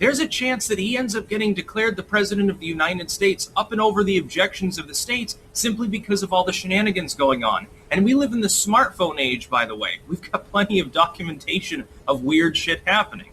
there's a chance that he ends up getting declared the president of the United States up and over the objections of the states simply because of all the shenanigans going on. And we live in the smartphone age, by the way. We've got plenty of documentation of weird shit happening.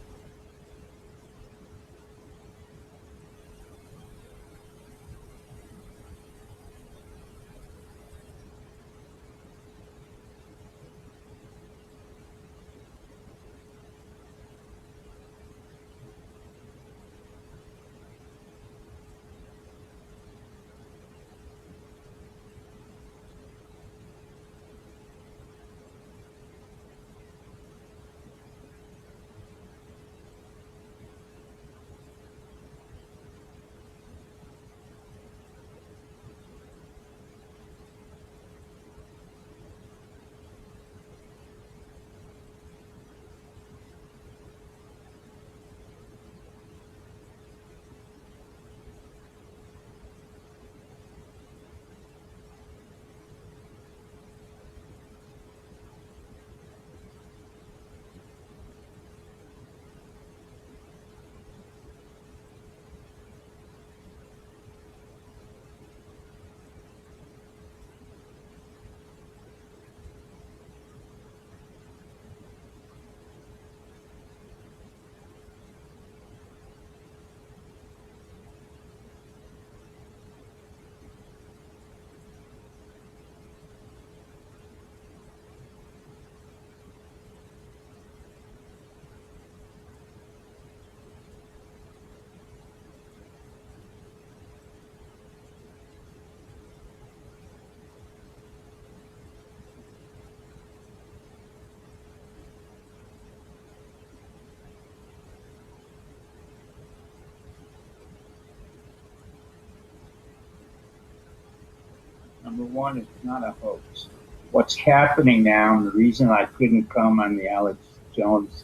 Number one, it's not a hoax. What's happening now, and the reason I couldn't come on the Alex Jones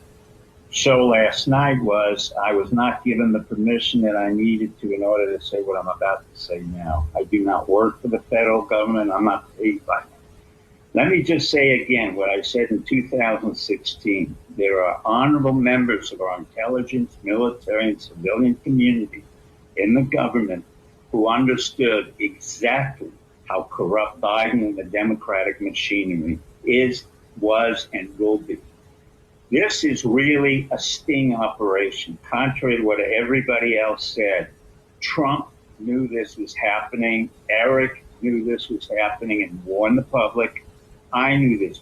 show last night was I was not given the permission that I needed to in order to say what I'm about to say now. I do not work for the federal government. I'm not paid by them. Let me just say again what I said in 2016. There are honorable members of our intelligence, military, and civilian community in the government who understood exactly how corrupt Biden and the Democratic machinery is, was, and will be. This is really a sting operation, contrary to what everybody else said. Trump knew this was happening. Eric knew this was happening and warned the public. I knew this.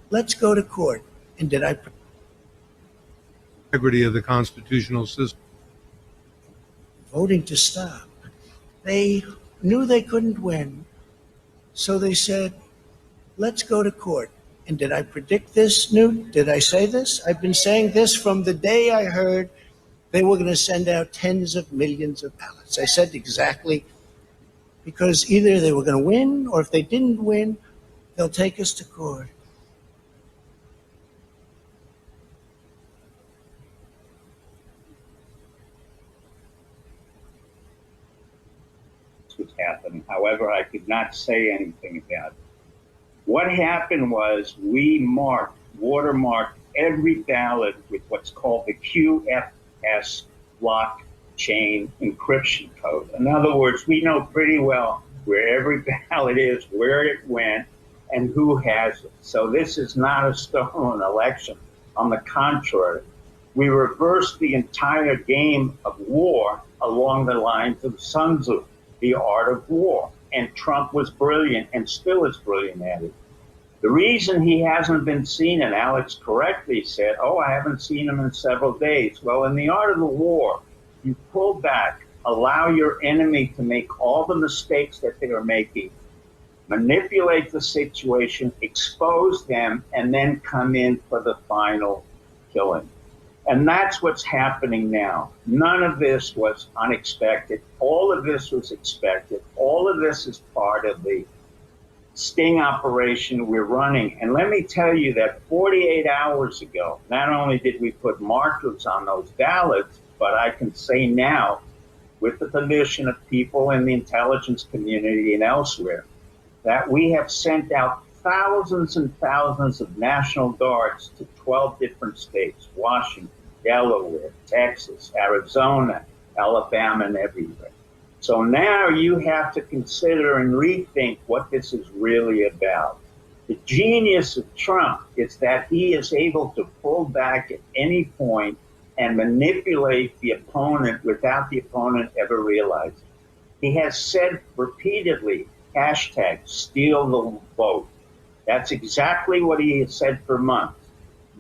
Let's go to court. And did I integrity of the constitutional system? Voting to stop. They knew they couldn't win, so they said, let's go to court. And did I predict this, Newt? Did I say this? I've been saying this from the day I heard they were going to send out tens of millions of ballots. I said exactly, because either they were going to win, or if they didn't win, they'll take us to court. Was happening. However, I could not say anything about it. What happened was we watermarked every ballot with what's called the QFS blockchain encryption code. In other words, we know pretty well where every ballot is, where it went, and who has it. So this is not a stolen election. On the contrary, we reversed the entire game of war along the lines of Sun Tzu, The Art of War. And Trump was brilliant and still is brilliant at it. The reason he hasn't been seen, and Alex correctly said, oh, I haven't seen him in several days. Well, in the art of the war, you pull back, allow your enemy to make all the mistakes that they are making, manipulate the situation, expose them, and then come in for the final killing. And that's what's happening now. None of this was unexpected. All of this was expected. All of this is part of the sting operation we're running. And let me tell you that 48 hours ago, not only did we put markers on those ballots, but I can say now with the permission of people in the intelligence community and elsewhere, that we have sent out thousands and thousands of National Guards to 12 different states: Washington, Delaware, Texas, Arizona, Alabama, and everywhere. So now you have to consider and rethink what this is really about. The genius of Trump is that he is able to pull back at any point and manipulate the opponent without the opponent ever realizing. He has said repeatedly, hashtag steal the vote. That's exactly what he has said for months.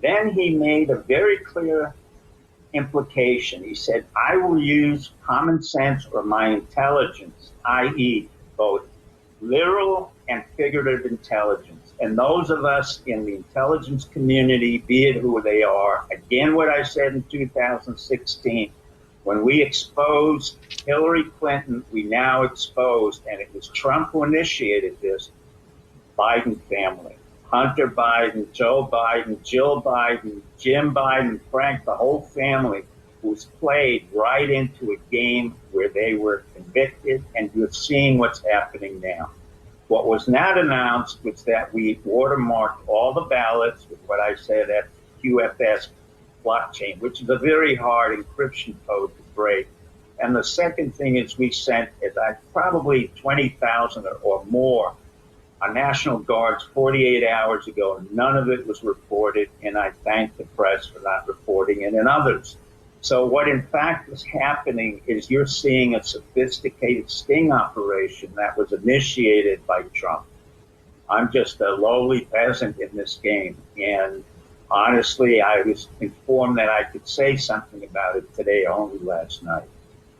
Then he made a very clear implication. He said, I will use common sense or my intelligence, i.e. both literal and figurative intelligence. And those of us in the intelligence community, be it who they are, again, what I said in 2016, when we exposed Hillary Clinton, we now exposed, and it was Trump who initiated this, Biden family. Hunter Biden, Joe Biden, Jill Biden, Jim Biden, Frank, the whole family was played right into a game where they were convicted, and you're seeing what's happening now. What was not announced was that we watermarked all the ballots with what I said at QFS blockchain, which is a very hard encryption code to break. And the second thing is we sent probably 20,000 or more our National Guards 48 hours ago. None of it was reported, and I thank the press for not reporting it and others. So what in fact is happening is you're seeing a sophisticated sting operation that was initiated by Trump. I'm just a lowly peasant in this game. And honestly, I was informed that I could say something about it today, only last night.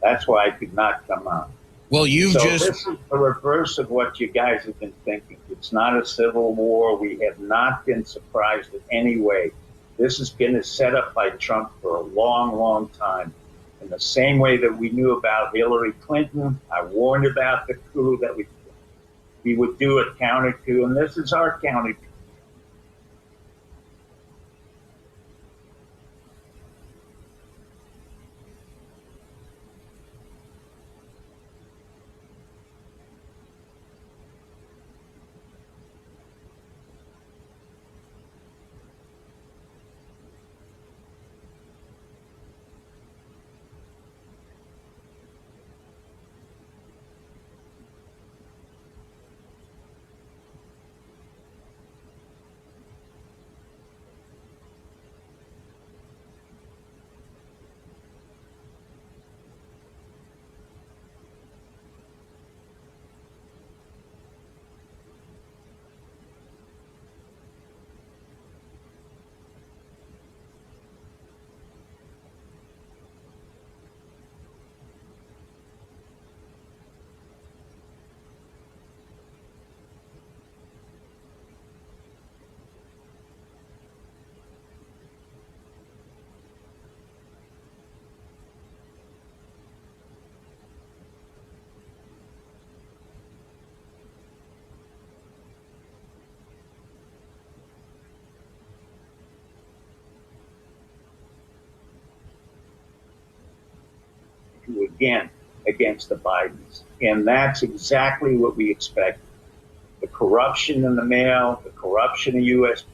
That's why I could not come on. Well, This is the reverse of what you guys have been thinking. It's not a civil war. We have not been surprised in any way. This has been set up by Trump for a long, long time. In the same way that we knew about Hillary Clinton, I warned about the coup that we would do a counter coup, and this is our counter coup. Again against the Bidens. And that's exactly what we expect. The corruption in the mail, the corruption in U.S.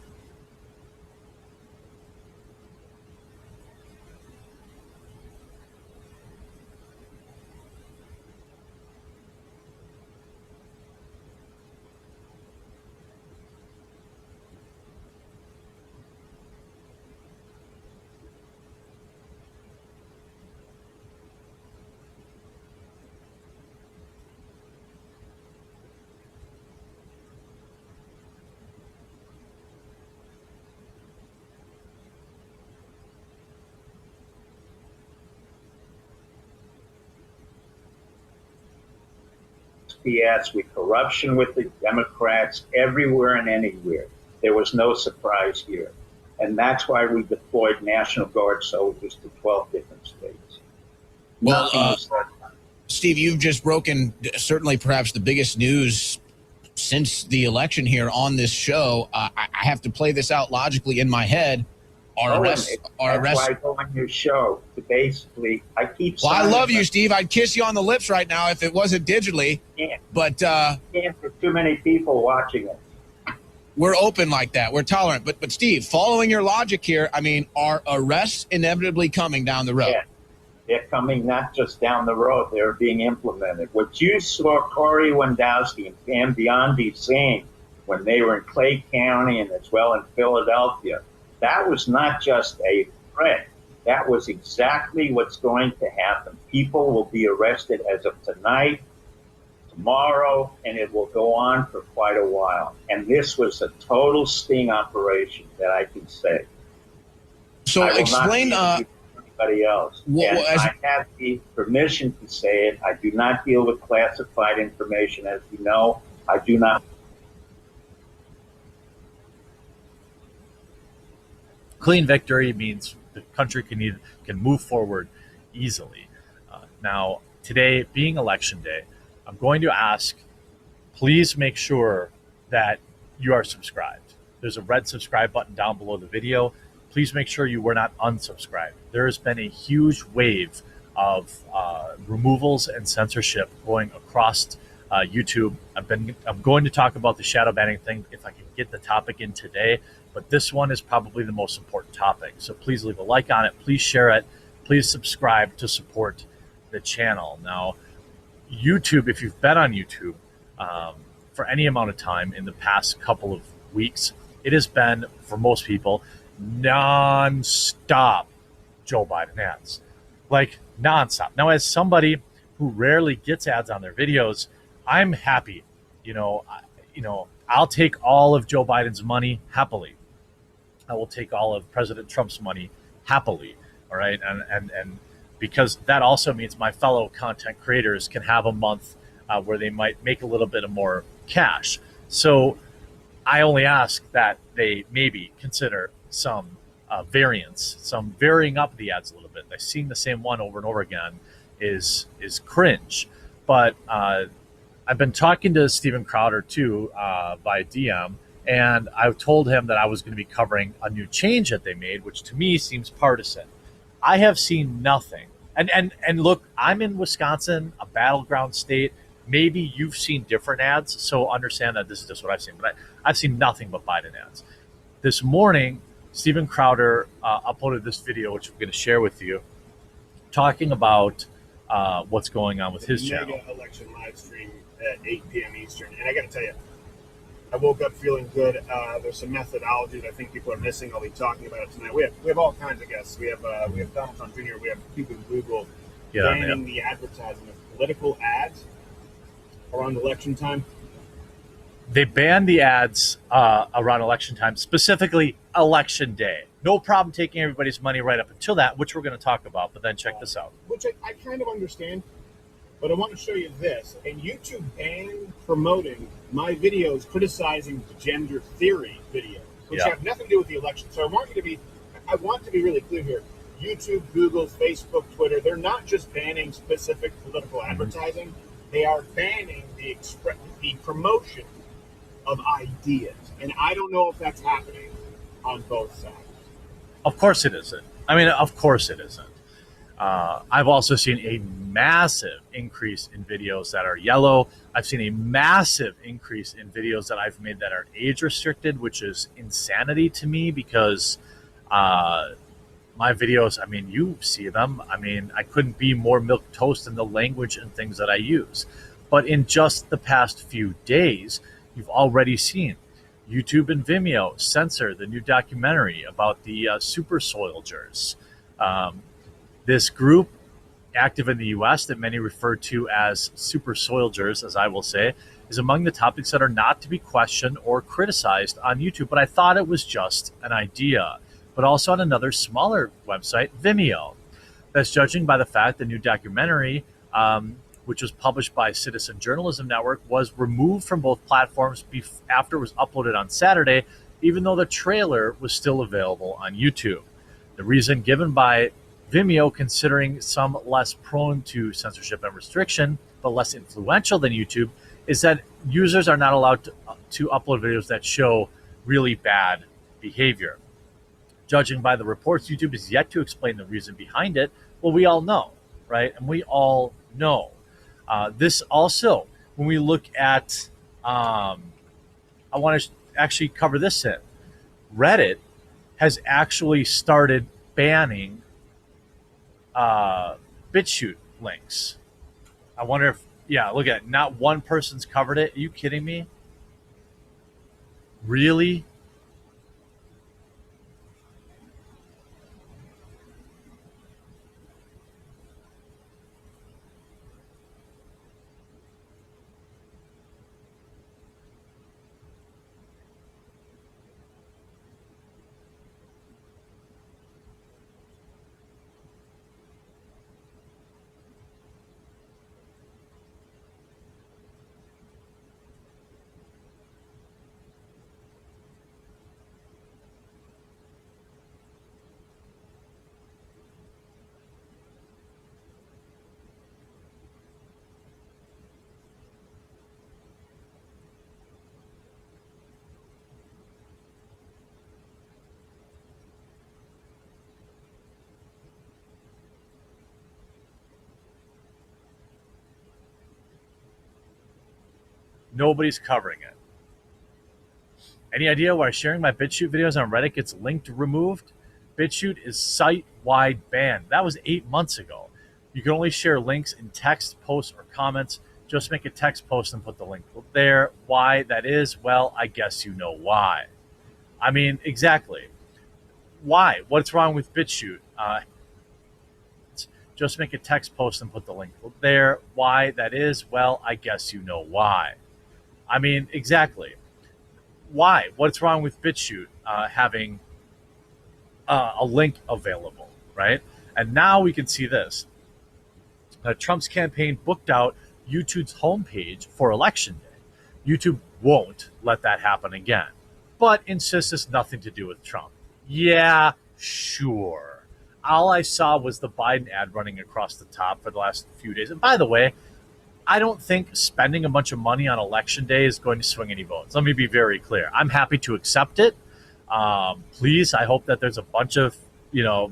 PS, with corruption with the Democrats everywhere and anywhere. There was no surprise here. And that's why we deployed National Guard soldiers to 12 different states. Well, Steve, you've just broken certainly perhaps the biggest news since the election here on this show. I have to play this out logically in my head. Our arrests. That's why I go on your show to basically, I keep. Well, I signing love you, them. Steve. I'd kiss you on the lips right now if it wasn't digitally. Can't, But can't for too many people watching it. we're open like that. We're tolerant. But Steve, following your logic here, I mean, are arrests inevitably coming down the road? Yeah. They're coming not just down the road, they're being implemented. What you saw Corey Wendowski and Pam Biondi saying when they were in Clay County and as well in Philadelphia, that was not just a threat. That was exactly what's going to happen. People will be arrested as of tonight, tomorrow, and it will go on for quite a while. And this was a total sting operation that I can say. So I will explain. not deal with anybody else. Well, And I have the permission to say it. I do not deal with classified information, as you know. I do not. Clean victory means the country can move forward easily. Now, today being election day, I'm going to ask, please make sure that you are subscribed. There's a red subscribe button down below the video. Please make sure you were not unsubscribed. There has been a huge wave of removals and censorship going across YouTube. I'm going to talk about the shadow banning thing if I can get the topic in today, but this one is probably the most important topic. So please leave a like on it. Please share it. Please subscribe to support the channel. Now, YouTube, if you've been on YouTube for any amount of time in the past couple of weeks, it has been, for most people, non-stop Joe Biden ads. Like, non-stop. Now, as somebody who rarely gets ads on their videos, I'm happy. I'll take all of Joe Biden's money happily. I will take all of President Trump's money happily. All right. And because that also means my fellow content creators can have a month where they might make a little bit of more cash. So I only ask that they maybe consider some variance, some varying up the ads a little bit. Seeing the same one over and over again is cringe. But I've been talking to Steven Crowder too via DM, and I told him that I was going to be covering a new change that they made, which to me seems partisan. I have seen nothing. And look, I'm in Wisconsin, a battleground state. Maybe you've seen different ads, so understand that this is just what I've seen. But I've seen nothing but Biden ads. This morning, Steven Crowder uploaded this video, which I'm going to share with you, talking about what's going on with his channel. Mega election live stream at 8 p.m. Eastern. And I got to tell you, I woke up feeling good. There's some methodology that I think people are missing. I'll be talking about it tonight. We have all kinds of guests. We have Donald Trump Jr. We have people in Google banning the advertising of political ads around election time. They banned the ads around election time, specifically election day. No problem taking everybody's money right up until that, which we're going to talk about. But then check this out. Which I kind of understand, but I want to show you this. And YouTube banned promoting my videos criticizing the gender theory videos, which have nothing to do with the election. So I want to be really clear here. YouTube, Google, Facebook, Twitter, they're not just banning specific political advertising. They are banning the promotion of ideas. And I don't know if that's happening on both sides. Of course it isn't. I mean, of course it isn't. I've also seen a massive increase in videos that are yellow. I've seen a massive increase in videos that I've made that are age restricted, which is insanity to me because my videos, I mean, you see them. I mean, I couldn't be more milquetoast in the language and things that I use. But in just the past few days, you've already seen YouTube and Vimeo censor the new documentary about the super soldiers. This group, active in the U.S., that many refer to as super soldiers, as I will say, is among the topics that are not to be questioned or criticized on YouTube. But I thought it was just an idea. But also on another smaller website, Vimeo, that's judging by the fact the new documentary, which was published by Citizen Journalism Network, was removed from both platforms after it was uploaded on Saturday, even though the trailer was still available on YouTube. The reason given by Vimeo, considering some less prone to censorship and restriction, but less influential than YouTube, is that users are not allowed to upload videos that show really bad behavior. Judging by the reports, YouTube is yet to explain the reason behind it. Well, we all know, right? And we all know. This also, when we look at, I want to actually cover this in. Reddit has actually started banning BitChute links. I wonder if, yeah, look at it. Not one person's covered it. Are you kidding me? Really? Nobody's covering it. Any idea why sharing my BitChute videos on Reddit gets linked removed? BitChute is site-wide banned. That was 8 months ago. You can only share links in text, posts, or comments. Just make a text post and put the link there. Why that is? Well, I guess you know why. I mean, exactly. Why? What's wrong with BitChute? Just make a text post and put the link there. Why that is? Well, I guess you know why. I mean, exactly. Why? What's wrong with BitChute having a link available, right? And now we can see this. Trump's campaign booked out YouTube's homepage for Election Day. YouTube won't let that happen again, but insists it's nothing to do with Trump. Yeah, sure. All I saw was the Biden ad running across the top for the last few days. And by the way, I don't think spending a bunch of money on Election Day is going to swing any votes. Let me be very clear. I'm happy to accept it. Please, I hope that there's a bunch of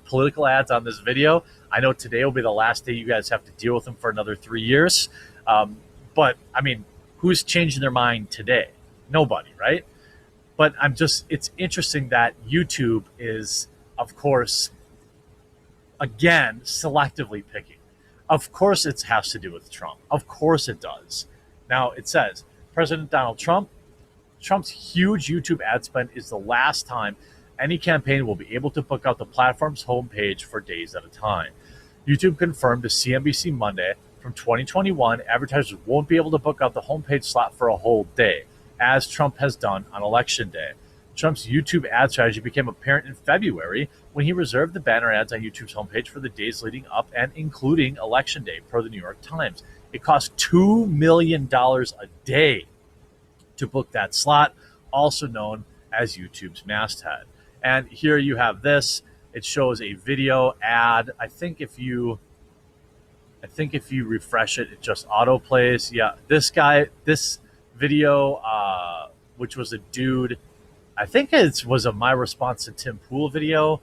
political ads on this video. I know today will be the last day you guys have to deal with them for another 3 years. But I mean, who's changing their mind today? Nobody, right? But it's interesting that YouTube is, of course, again, selectively picking. Of course it has to do with Trump. Of course it does. Now it says, President Donald Trump, Trump's huge YouTube ad spend is the last time any campaign will be able to book out the platform's homepage for days at a time. YouTube confirmed to CNBC Monday from 2021, advertisers won't be able to book out the homepage slot for a whole day, as Trump has done on Election Day. Trump's YouTube ad strategy became apparent in February when he reserved the banner ads on YouTube's homepage for the days leading up and including Election Day, per the New York Times. It cost $2 million a day to book that slot, also known as YouTube's masthead. And here you have this. It shows a video ad. I think if you refresh it, it just auto plays. Yeah, this video, which was a dude, I think it was a My Response to Tim Pool video.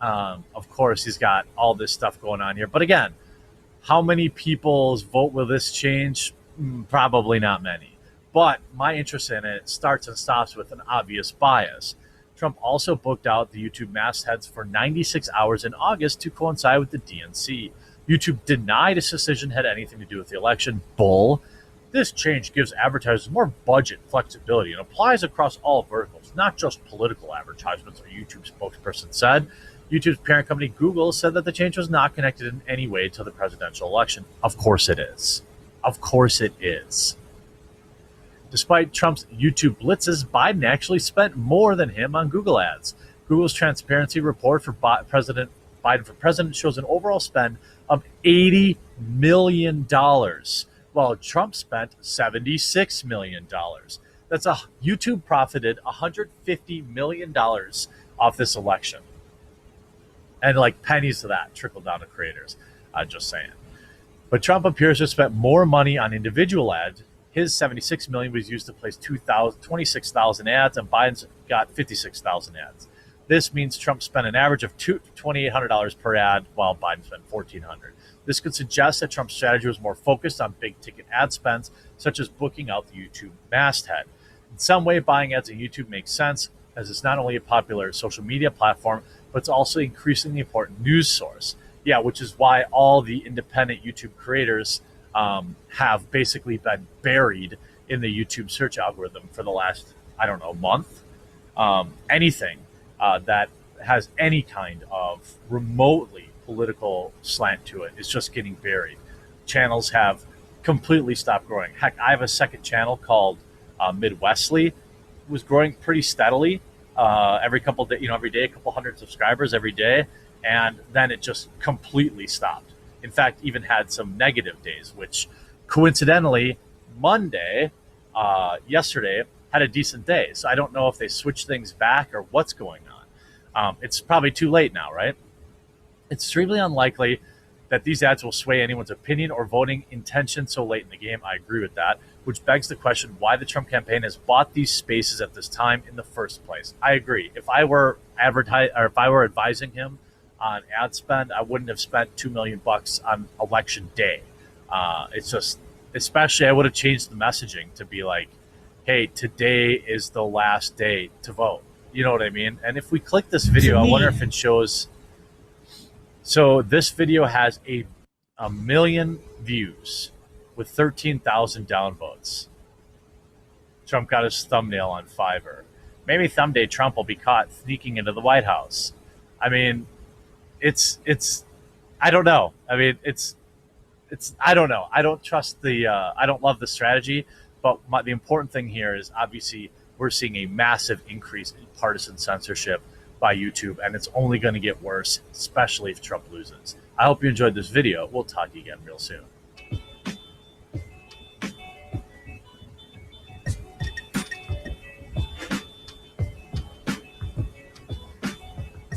Of course, he's got all this stuff going on here. But again, how many people's vote will this change? Probably not many. But my interest in it starts and stops with an obvious bias. Trump also booked out the YouTube mastheads for 96 hours in August to coincide with the DNC. YouTube denied its decision had anything to do with the election. Bull. This change gives advertisers more budget flexibility and applies across all verticals, not just political advertisements, a YouTube spokesperson said. YouTube's parent company, Google, said that the change was not connected in any way to the presidential election. Of course it is. Of course it is. Despite Trump's YouTube blitzes, Biden actually spent more than him on Google ads. Google's transparency report for President Biden for president shows an overall spend of $80 million. While Trump spent $76 million. That's YouTube profited $150 million off this election. And like pennies of that trickled down to creators. Just saying. But Trump appears to have spent more money on individual ads. His $76 million was used to place 26,000 ads, and Biden's got 56,000 ads. This means Trump spent an average of $2,800 per ad, while Biden spent $1,400. This could suggest that Trump's strategy was more focused on big-ticket ad spends, such as booking out the YouTube masthead. In some way, buying ads on YouTube makes sense, as it's not only a popular social media platform, but it's also an increasingly important news source. Yeah, which is why all the independent YouTube creators have basically been buried in the YouTube search algorithm for the last, I don't know, month. Anything that has any kind of remotely political slant to it is just getting buried. Channels have completely stopped growing. Heck, I have a second channel called Midwestly. It was growing pretty steadily every couple days, every day, a couple hundred subscribers every day, and then it just completely stopped. In fact, even had some negative days, which coincidentally, Monday, yesterday, had a decent day. So I don't know if they switched things back or what's going on. It's probably too late now, right? It's extremely unlikely that these ads will sway anyone's opinion or voting intention so late in the game. I agree with that, which begs the question why the Trump campaign has bought these spaces at this time in the first place. I agree. If I were advising him on ad spend, I wouldn't have spent $2 million on election day. It's just, especially I would have changed the messaging to be like, hey, today is the last day to vote. You know what I mean? And if we click this video, I wonder if it shows. So this video has a million views with 13,000 downvotes. Trump got his thumbnail on Fiverr. Maybe someday Trump will be caught sneaking into the White House. I mean, it's I don't know. I mean, it's I don't know. I don't trust I don't love the strategy, but the important thing here is obviously we're seeing a massive increase in partisan censorship by YouTube, and it's only going to get worse, especially if Trump loses. I hope you enjoyed this video. We'll talk to you again real soon.